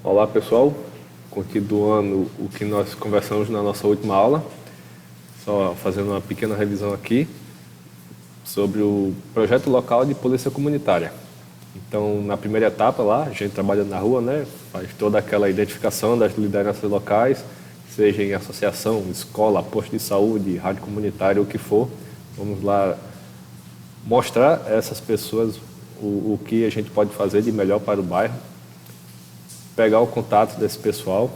Olá pessoal, continuando o que nós conversamos na nossa última aula, só fazendo uma pequena revisão aqui sobre o projeto local de polícia comunitária. Então, na primeira etapa lá, a gente trabalha na rua, né? Faz toda aquela identificação das lideranças locais, seja em associação, escola, posto de saúde, rádio comunitária, o que for. Vamos lá mostrar a essas pessoas o que a gente pode fazer de melhor para o bairro, pegar o contato desse pessoal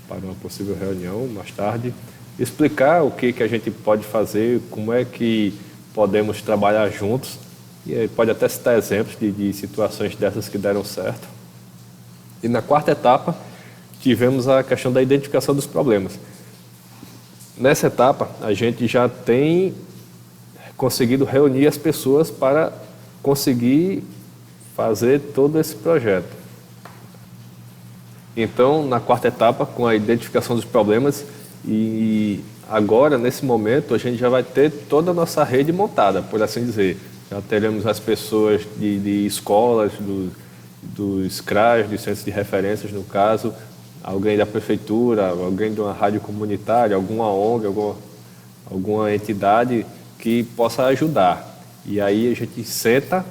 para uma possível reunião mais tarde, explicar o que a gente pode fazer, como é que podemos trabalhar juntos, e aí pode até citar exemplos de situações dessas que deram certo. E na quarta etapa, tivemos a questão da identificação dos problemas. Nessa etapa, a gente já tem conseguido reunir as pessoas para conseguir fazer todo esse projeto. Então, na quarta etapa, com a identificação dos problemas, e agora, nesse momento, a gente já vai ter toda a nossa rede montada, por assim dizer. Já teremos as pessoas de escolas, dos CRAs, dos centros de referências, no caso, alguém da prefeitura, alguém de uma rádio comunitária, alguma ONG, alguma entidade que possa ajudar. E aí a gente senta,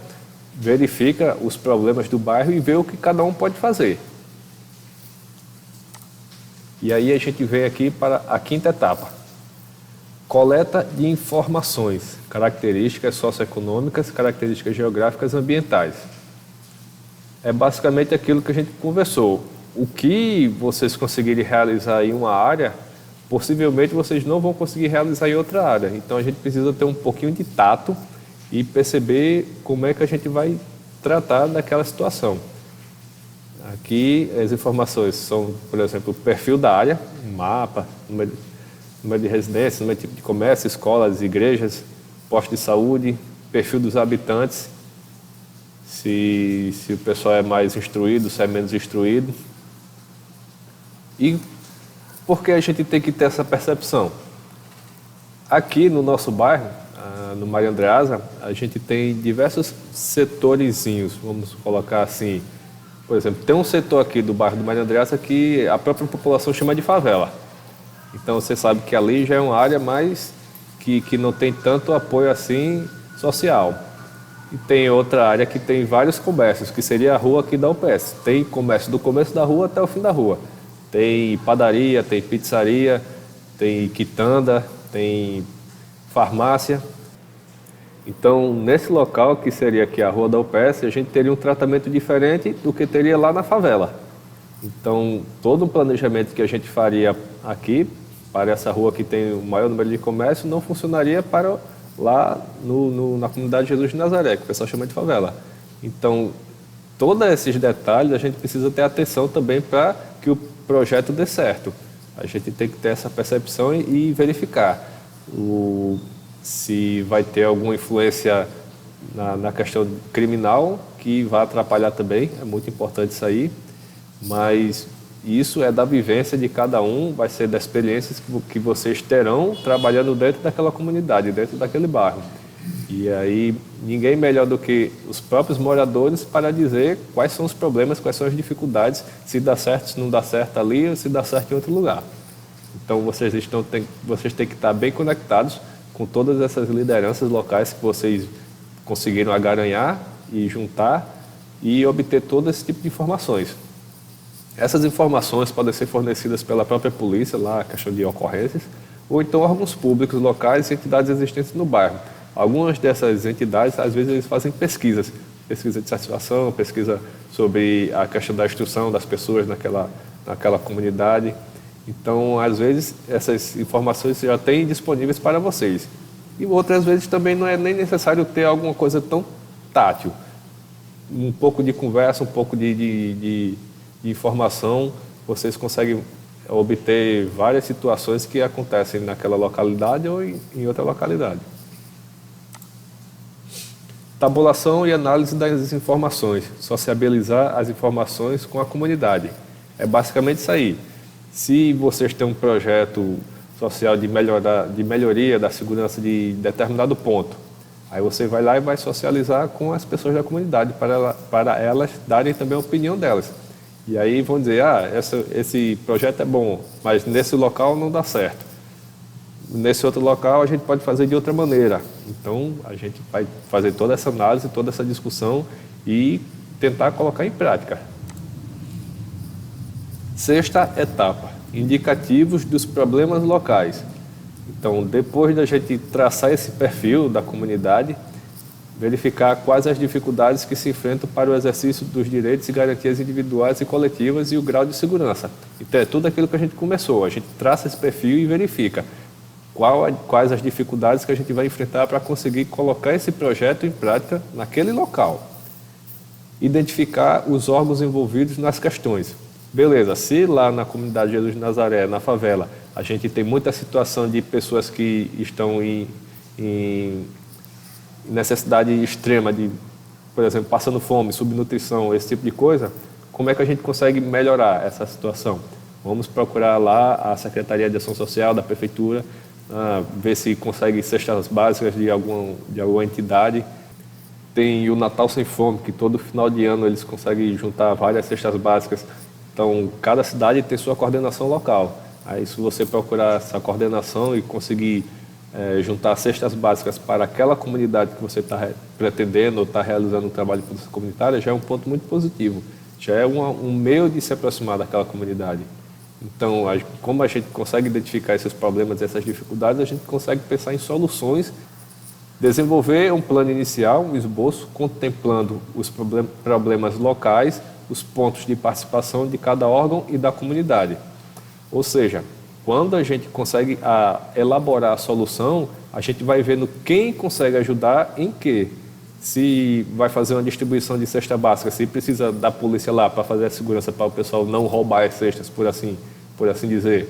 verifica os problemas do bairro e vê o que cada um pode fazer. E aí a gente vem aqui para a quinta etapa. Coleta de informações, características socioeconômicas, características geográficas e ambientais. É basicamente aquilo que a gente conversou. O que vocês conseguirem realizar em uma área, possivelmente vocês não vão conseguir realizar em outra área. Então a gente precisa ter um pouquinho de tato e perceber como é que a gente vai tratar daquela situação. Aqui as informações são, por exemplo, o perfil da área, um mapa, número de residências, número de tipo de comércio, escolas, igrejas, posto de saúde, perfil dos habitantes, se o pessoal é mais instruído, se é menos instruído. E por que a gente tem que ter essa percepção? Aqui no nosso bairro, no Maria Andreasa, a gente tem diversos setorizinhos, vamos colocar assim. Por exemplo, tem um setor aqui do bairro do Maria Andreasa que a própria população chama de favela. Então você sabe que ali já é uma área mais que não tem tanto apoio assim social. E tem outra área que tem vários comércios, que seria a rua aqui da UPS. Tem comércio do começo da rua até o fim da rua. Tem padaria, tem pizzaria, tem quitanda, tem farmácia. Então, nesse local, que seria aqui a Rua da UPS, a gente teria um tratamento diferente do que teria lá na favela. Então, todo o planejamento que a gente faria aqui, para essa rua que tem o maior número de comércio, não funcionaria para lá na comunidade Jesus de Nazaré, que o pessoal chama de favela. Então, todos esses detalhes a gente precisa ter atenção também para que o projeto dê certo. A gente tem que ter essa percepção e verificar se vai ter alguma influência na questão criminal, que vai atrapalhar também, é muito importante isso aí, mas isso é da vivência de cada um, vai ser das experiências que vocês terão trabalhando dentro daquela comunidade, dentro daquele bairro. E aí, ninguém melhor do que os próprios moradores para dizer quais são os problemas, quais são as dificuldades, se dá certo, se não dá certo ali, ou se dá certo em outro lugar. Então, vocês têm que estar bem conectados com todas essas lideranças locais que vocês conseguiram agaranhar e juntar e obter todo esse tipo de informações. Essas informações podem ser fornecidas pela própria polícia, lá a questão de ocorrências, ou então órgãos públicos locais e entidades existentes no bairro. Algumas dessas entidades, às vezes, eles fazem pesquisa de satisfação, pesquisa sobre a questão da instrução das pessoas naquela comunidade. Então, às vezes, essas informações já têm disponíveis para vocês. E outras vezes também não é nem necessário ter alguma coisa tão tátil. Um pouco de conversa, um pouco de informação, vocês conseguem obter várias situações que acontecem naquela localidade ou em outra localidade. Tabulação e análise das informações. Sociabilizar as informações com a comunidade. É basicamente isso aí. Se vocês têm um projeto social de melhoria da segurança de determinado ponto, aí você vai lá e vai socializar com as pessoas da comunidade para elas darem também a opinião delas. E aí vão dizer, esse projeto é bom, mas nesse local não dá certo. Nesse outro local a gente pode fazer de outra maneira. Então a gente vai fazer toda essa análise, toda essa discussão e tentar colocar em prática. Sexta etapa, indicativos dos problemas locais. Então, depois da gente traçar esse perfil da comunidade, verificar quais as dificuldades que se enfrentam para o exercício dos direitos e garantias individuais e coletivas e o grau de segurança. Então, é tudo aquilo que a gente começou. A gente traça esse perfil e verifica quais as dificuldades que a gente vai enfrentar para conseguir colocar esse projeto em prática naquele local. Identificar os órgãos envolvidos nas questões. Beleza, se lá na comunidade Jesus de Nazaré, na favela, a gente tem muita situação de pessoas que estão em necessidade extrema de, por exemplo, passando fome, subnutrição, esse tipo de coisa, como é que a gente consegue melhorar essa situação? Vamos procurar lá a Secretaria de Ação Social da Prefeitura, ver se consegue cestas básicas de alguma entidade. Tem o Natal Sem Fome, que todo final de ano eles conseguem juntar várias cestas básicas. Então, cada cidade tem sua coordenação local. Aí, se você procurar essa coordenação e conseguir juntar cestas básicas para aquela comunidade que você está pretendendo ou está realizando um trabalho de polícia comunitária, já é um ponto muito positivo. Já é um meio de se aproximar daquela comunidade. Então, como a gente consegue identificar esses problemas e essas dificuldades, a gente consegue pensar em soluções, desenvolver um plano inicial, um esboço, contemplando os problemas locais, os pontos de participação de cada órgão e da comunidade. Ou seja, quando a gente consegue elaborar a solução, a gente vai vendo quem consegue ajudar em quê. Se vai fazer uma distribuição de cesta básica, se precisa da polícia lá para fazer a segurança para o pessoal não roubar as cestas, por assim dizer.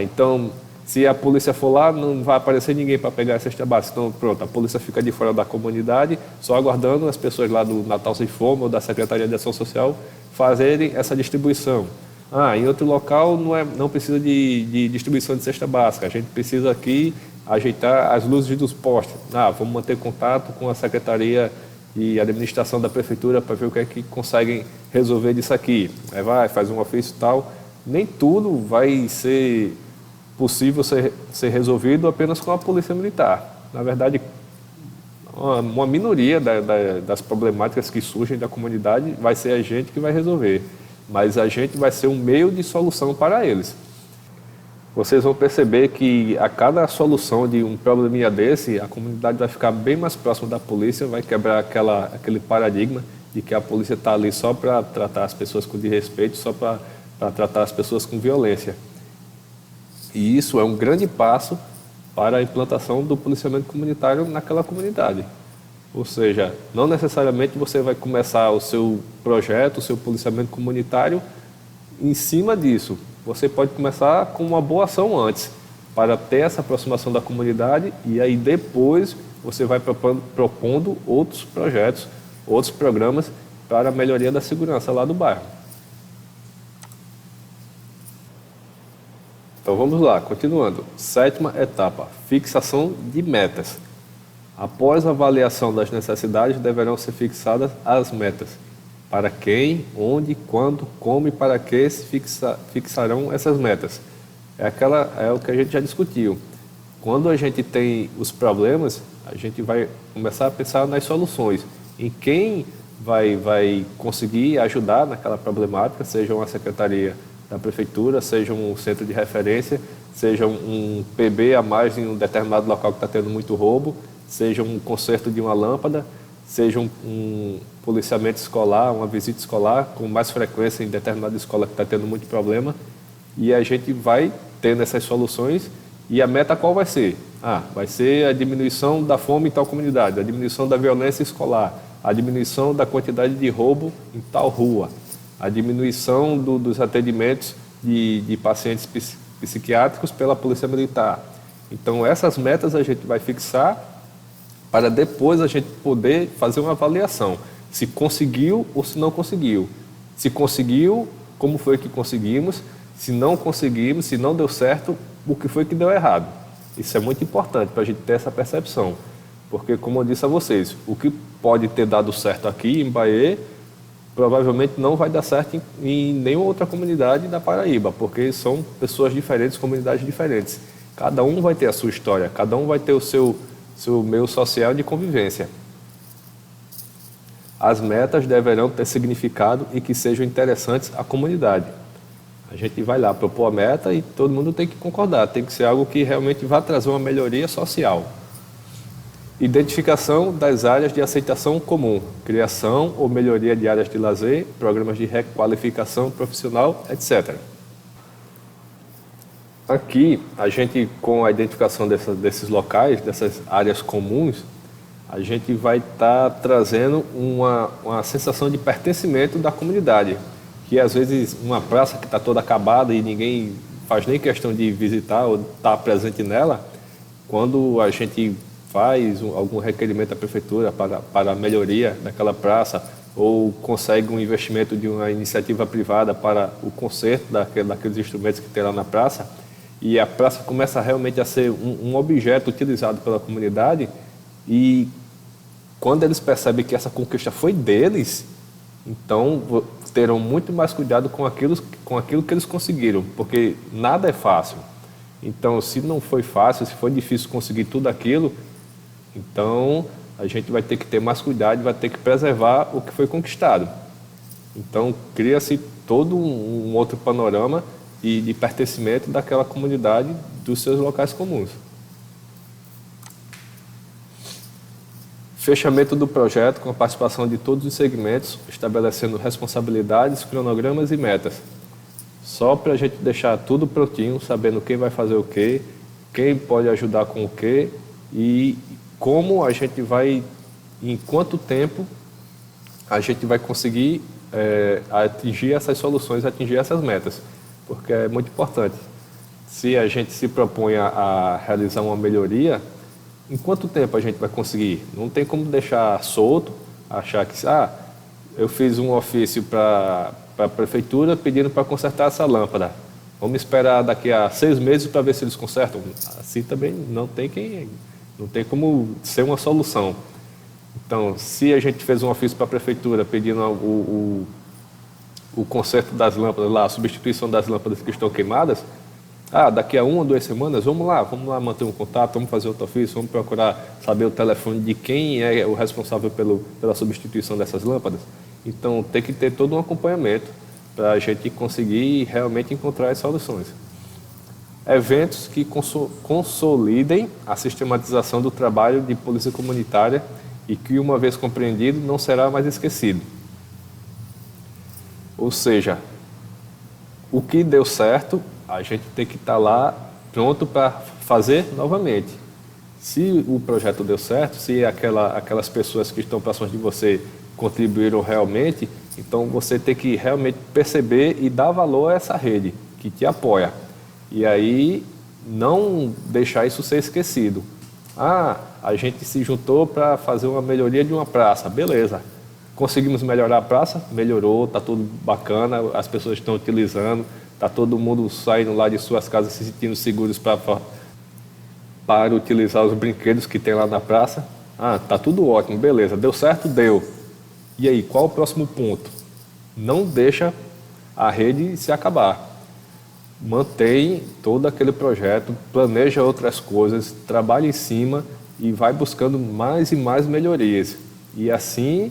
Então, se a polícia for lá, não vai aparecer ninguém para pegar a cesta básica. Então, pronto, a polícia fica de fora da comunidade, só aguardando as pessoas lá do Natal Sem Fome ou da Secretaria de Ação Social fazerem essa distribuição. Em outro local não precisa de distribuição de cesta básica, a gente precisa aqui ajeitar as luzes dos postes. Vamos manter contato com a Secretaria e Administração da Prefeitura para ver o que é que conseguem resolver disso aqui. Aí faz um ofício e tal. Nem tudo vai ser possível ser resolvido apenas com a Polícia Militar. Na verdade, uma minoria das problemáticas que surgem da comunidade vai ser a gente que vai resolver, mas a gente vai ser um meio de solução para eles. Vocês vão perceber que a cada solução de um probleminha desse, a comunidade vai ficar bem mais próxima da polícia, vai quebrar aquele paradigma de que a polícia está ali só para tratar as pessoas com desrespeito, só para tratar as pessoas com violência. E isso é um grande passo para a implantação do policiamento comunitário naquela comunidade. Ou seja, não necessariamente você vai começar o seu projeto, o seu policiamento comunitário em cima disso. Você pode começar com uma boa ação antes, para ter essa aproximação da comunidade, e aí depois você vai propondo outros projetos, outros programas para a melhoria da segurança lá do bairro. Então vamos lá, continuando. Sétima etapa, fixação de metas. Após a avaliação das necessidades, deverão ser fixadas as metas. Para quem, onde, quando, como e para que se fixarão essas metas. É o que a gente já discutiu. Quando a gente tem os problemas, a gente vai começar a pensar nas soluções. Em quem vai conseguir ajudar naquela problemática, seja uma secretaria da prefeitura, seja um centro de referência, seja um PB a mais em um determinado local que está tendo muito roubo, seja um conserto de uma lâmpada, seja um policiamento escolar, uma visita escolar com mais frequência em determinada escola que está tendo muito problema, e a gente vai tendo essas soluções. E a meta qual vai ser? Vai ser a diminuição da fome em tal comunidade, a diminuição da violência escolar, a diminuição da quantidade de roubo em tal rua, a diminuição dos atendimentos de pacientes psiquiátricos pela Polícia Militar. Então, essas metas a gente vai fixar para depois a gente poder fazer uma avaliação, se conseguiu ou se não conseguiu. Se conseguiu, como foi que conseguimos? Se não conseguimos, se não deu certo, o que foi que deu errado? Isso é muito importante para a gente ter essa percepção, porque, como eu disse a vocês, o que pode ter dado certo aqui em Bahia provavelmente não vai dar certo em nenhuma outra comunidade da Paraíba, porque são pessoas diferentes, comunidades diferentes. Cada um vai ter a sua história, cada um vai ter o seu meio social de convivência. As metas deverão ter significado e que sejam interessantes à comunidade. A gente vai lá propor a meta e todo mundo tem que concordar, tem que ser algo que realmente vá trazer uma melhoria social. Identificação das áreas de aceitação comum, criação ou melhoria de áreas de lazer, programas de requalificação profissional, etc. Aqui, a gente, com a identificação desses locais, dessas áreas comuns, a gente vai estar trazendo uma sensação de pertencimento da comunidade, que às vezes uma praça que está toda acabada e ninguém faz nem questão de visitar ou estar presente nela, quando a gente faz algum requerimento à prefeitura para a melhoria daquela praça ou consegue um investimento de uma iniciativa privada para o conserto daqueles instrumentos que tem lá na praça, e a praça começa realmente a ser um objeto utilizado pela comunidade, e quando eles percebem que essa conquista foi deles, então terão muito mais cuidado com aquilo que eles conseguiram, porque nada é fácil. Então, se não foi fácil, se foi difícil conseguir tudo aquilo, então a gente vai ter que ter mais cuidado, vai ter que preservar o que foi conquistado. Então, cria-se todo um outro panorama de pertencimento daquela comunidade dos seus locais comuns. Fechamento do projeto com a participação de todos os segmentos, estabelecendo responsabilidades, cronogramas e metas. Só para a gente deixar tudo prontinho, sabendo quem vai fazer o quê, quem pode ajudar com o quê e como a gente vai, em quanto tempo a gente vai conseguir atingir essas soluções, atingir essas metas, porque é muito importante. Se a gente se propõe a realizar uma melhoria, em quanto tempo a gente vai conseguir? Não tem como deixar solto, achar que eu fiz um ofício para a prefeitura pedindo para consertar essa lâmpada. Vamos esperar daqui a 6 meses para ver se eles consertam. Assim também não tem como ser uma solução. Então, se a gente fez um ofício para a prefeitura pedindo o conserto das lâmpadas, lá, a substituição das lâmpadas que estão queimadas, daqui a 1 ou 2 semanas, vamos lá manter um contato, vamos fazer outro ofício, vamos procurar saber o telefone de quem é o responsável pela substituição dessas lâmpadas. Então, tem que ter todo um acompanhamento para a gente conseguir realmente encontrar as soluções. Eventos que consolidem a sistematização do trabalho de polícia comunitária e que, uma vez compreendido, não será mais esquecido. Ou seja, o que deu certo, a gente tem que estar lá pronto para fazer novamente. Se o projeto deu certo, se aquelas pessoas que estão próximas de você contribuíram realmente, então você tem que realmente perceber e dar valor a essa rede que te apoia. E aí, não deixar isso ser esquecido. A gente se juntou para fazer uma melhoria de uma praça. Beleza. Conseguimos melhorar a praça? Melhorou, está tudo bacana, as pessoas estão utilizando, está todo mundo saindo lá de suas casas se sentindo seguros para utilizar os brinquedos que tem lá na praça. Está tudo ótimo, beleza. Deu certo? Deu. E aí, qual o próximo ponto? Não deixa a rede se acabar. Mantém todo aquele projeto, planeja outras coisas, trabalha em cima e vai buscando mais e mais melhorias. E assim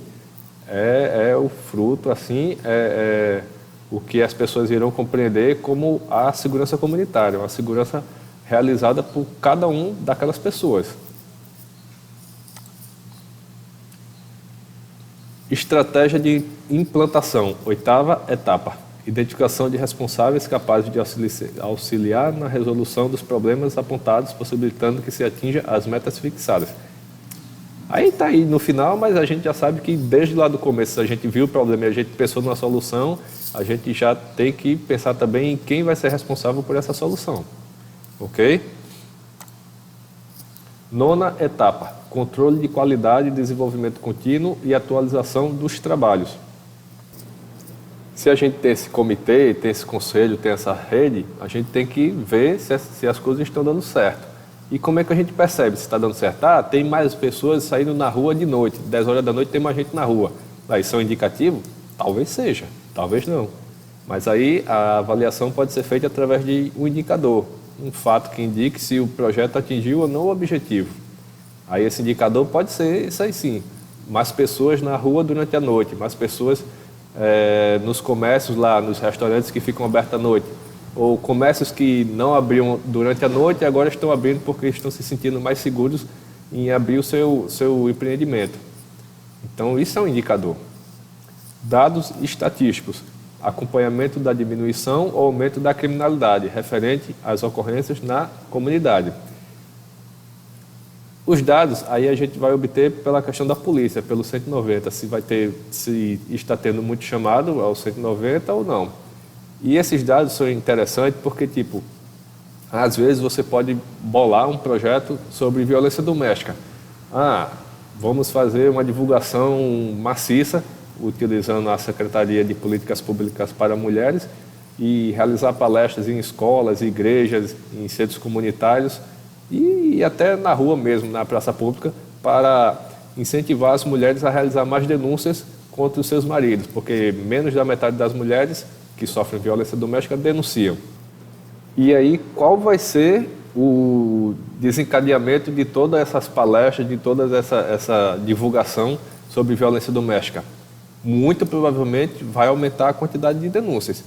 é o fruto, assim é o que as pessoas irão compreender como a segurança comunitária, uma segurança realizada por cada um daquelas pessoas. Estratégia de implantação, 8ª etapa. Identificação de responsáveis capazes de auxiliar na resolução dos problemas apontados, possibilitando que se atinja as metas fixadas. Aí está aí no final, mas a gente já sabe que desde lá do começo, se a gente viu o problema e a gente pensou na solução, a gente já tem que pensar também em quem vai ser responsável por essa solução. Ok? 9ª etapa. Controle de qualidade, desenvolvimento contínuo e atualização dos trabalhos. Se a gente tem esse comitê, tem esse conselho, tem essa rede, a gente tem que ver se as coisas estão dando certo. E como é que a gente percebe se está dando certo? Tem mais pessoas saindo na rua de noite, 10 horas da noite tem mais gente na rua. Isso é um indicativo? Talvez seja, talvez não. Mas aí a avaliação pode ser feita através de um indicador, um fato que indique se o projeto atingiu ou não o objetivo. Aí esse indicador pode ser isso aí sim, mais pessoas na rua durante a noite, mais pessoas nos comércios lá, nos restaurantes que ficam abertos à noite, ou comércios que não abriam durante a noite e agora estão abrindo porque estão se sentindo mais seguros em abrir o seu empreendimento. Então isso é um indicador. Dados estatísticos, acompanhamento da diminuição ou aumento da criminalidade referente às ocorrências na comunidade. Os dados, aí a gente vai obter pela questão da polícia, pelo 190, se está tendo muito chamado ao 190 ou não. E esses dados são interessantes porque, às vezes você pode bolar um projeto sobre violência doméstica. Vamos fazer uma divulgação maciça, utilizando a Secretaria de Políticas Públicas para Mulheres, e realizar palestras em escolas, igrejas, em centros comunitários, e até na rua mesmo, na praça pública, para incentivar as mulheres a realizar mais denúncias contra os seus maridos, porque menos da metade das mulheres que sofrem violência doméstica denunciam. E aí, qual vai ser o desencadeamento de todas essas palestras, de toda essa divulgação sobre violência doméstica? Muito provavelmente vai aumentar a quantidade de denúncias.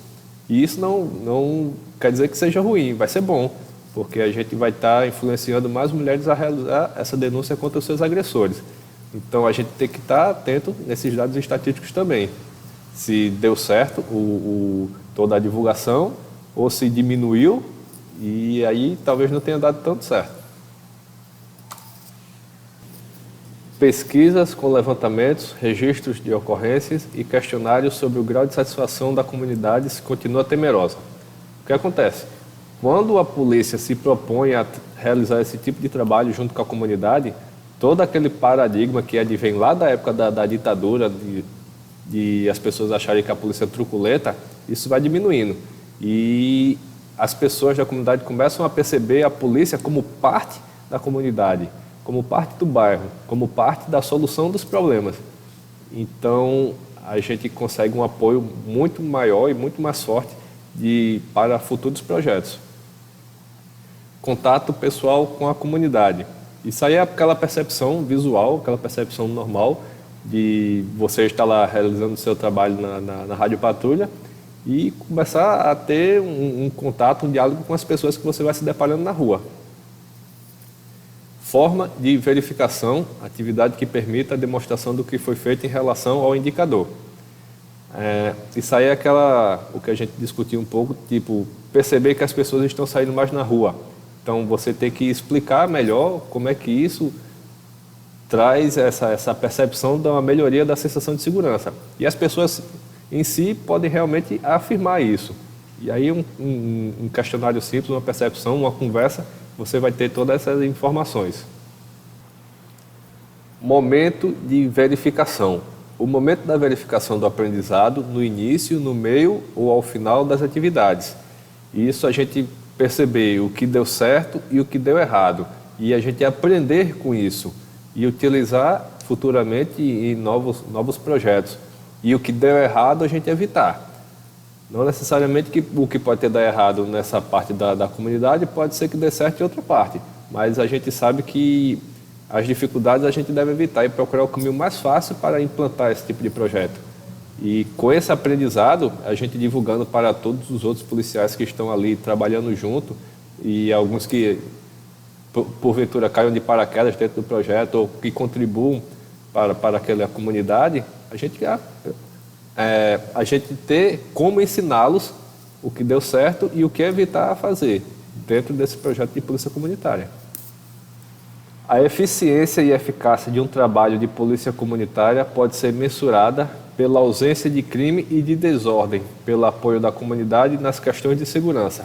E isso não quer dizer que seja ruim, vai ser bom, porque a gente vai estar influenciando mais mulheres a realizar essa denúncia contra os seus agressores. Então, a gente tem que estar atento nesses dados estatísticos também. Se deu certo toda a divulgação, ou se diminuiu, e aí talvez não tenha dado tanto certo. Pesquisas com levantamentos, registros de ocorrências e questionários sobre o grau de satisfação da comunidade se continua temerosa. O que acontece? Quando a polícia se propõe a realizar esse tipo de trabalho junto com a comunidade, todo aquele paradigma que advém lá da época da ditadura, de as pessoas acharem que a polícia é truculenta, isso vai diminuindo. E as pessoas da comunidade começam a perceber a polícia como parte da comunidade, como parte do bairro, como parte da solução dos problemas. Então, a gente consegue um apoio muito maior e muito mais forte para futuros projetos. Contato pessoal com a comunidade. Isso aí é aquela percepção visual, aquela percepção normal de você estar lá realizando o seu trabalho na Rádio Patrulha e começar a ter um contato, um diálogo com as pessoas que você vai se deparando na rua. Forma de verificação, atividade que permita a demonstração do que foi feito em relação ao indicador. Isso aí é o que a gente discutiu um pouco, perceber que as pessoas estão saindo mais na rua. Então, você tem que explicar melhor como é que isso traz essa percepção de uma melhoria da sensação de segurança. E as pessoas em si podem realmente afirmar isso. E aí um questionário simples, uma percepção, uma conversa, você vai ter todas essas informações. Momento de verificação. O momento da verificação do aprendizado no início, no meio ou ao final das atividades. E isso a gente perceber o que deu certo e o que deu errado. E a gente aprender com isso e utilizar futuramente em novos projetos. E o que deu errado a gente evitar. Não necessariamente o que pode ter dado errado nessa parte da comunidade pode ser que dê certo em outra parte, mas a gente sabe que as dificuldades a gente deve evitar e procurar o caminho mais fácil para implantar esse tipo de projeto. E com esse aprendizado, a gente divulgando para todos os outros policiais que estão ali trabalhando junto e alguns que porventura caiam de paraquedas dentro do projeto ou que contribuam para aquela comunidade, a gente ter como ensiná-los o que deu certo e o que evitar a fazer dentro desse projeto de polícia comunitária. A eficiência e eficácia de um trabalho de polícia comunitária pode ser mensurada pela ausência de crime e de desordem, pelo apoio da comunidade nas questões de segurança.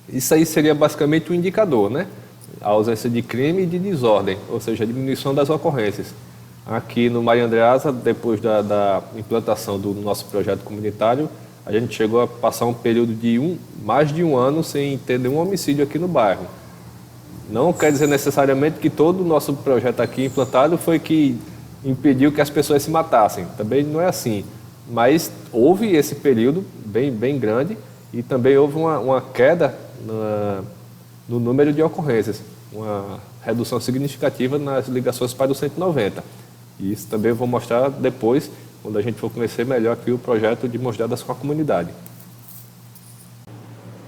Isso aí seria basicamente um indicador, né? A ausência de crime e de desordem, ou seja, a diminuição das ocorrências. Aqui no Maria Andreasa, depois da implantação do nosso projeto comunitário, a gente chegou a passar um período de mais de um ano sem ter nenhum homicídio aqui no bairro. Não quer dizer necessariamente que todo o nosso projeto aqui implantado foi que impediu que as pessoas se matassem. Também não é assim. mas houve esse período bem grande e também houve uma queda no número de ocorrências, uma redução significativa nas ligações para o 190. E isso também eu vou mostrar depois, quando a gente for conhecer melhor aqui o projeto de Mãos Dadas com a Comunidade.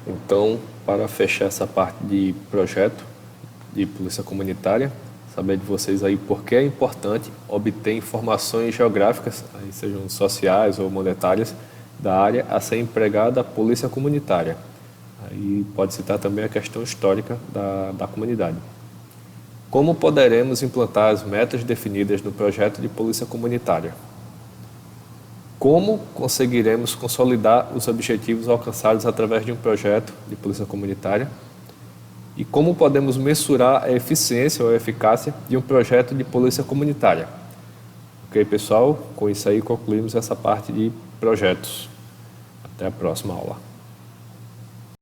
Então, para fechar essa parte de projeto de polícia comunitária, saber de vocês aí por que é importante obter informações geográficas, aí sejam sociais ou monetárias, da área a ser empregada a polícia comunitária. Aí pode citar também a questão histórica da comunidade. Como poderemos implantar as metas definidas no projeto de polícia comunitária? Como conseguiremos consolidar os objetivos alcançados através de um projeto de polícia comunitária? E como podemos mensurar a eficiência ou a eficácia de um projeto de polícia comunitária? Ok, pessoal? Com isso aí concluímos essa parte de projetos. Até a próxima aula.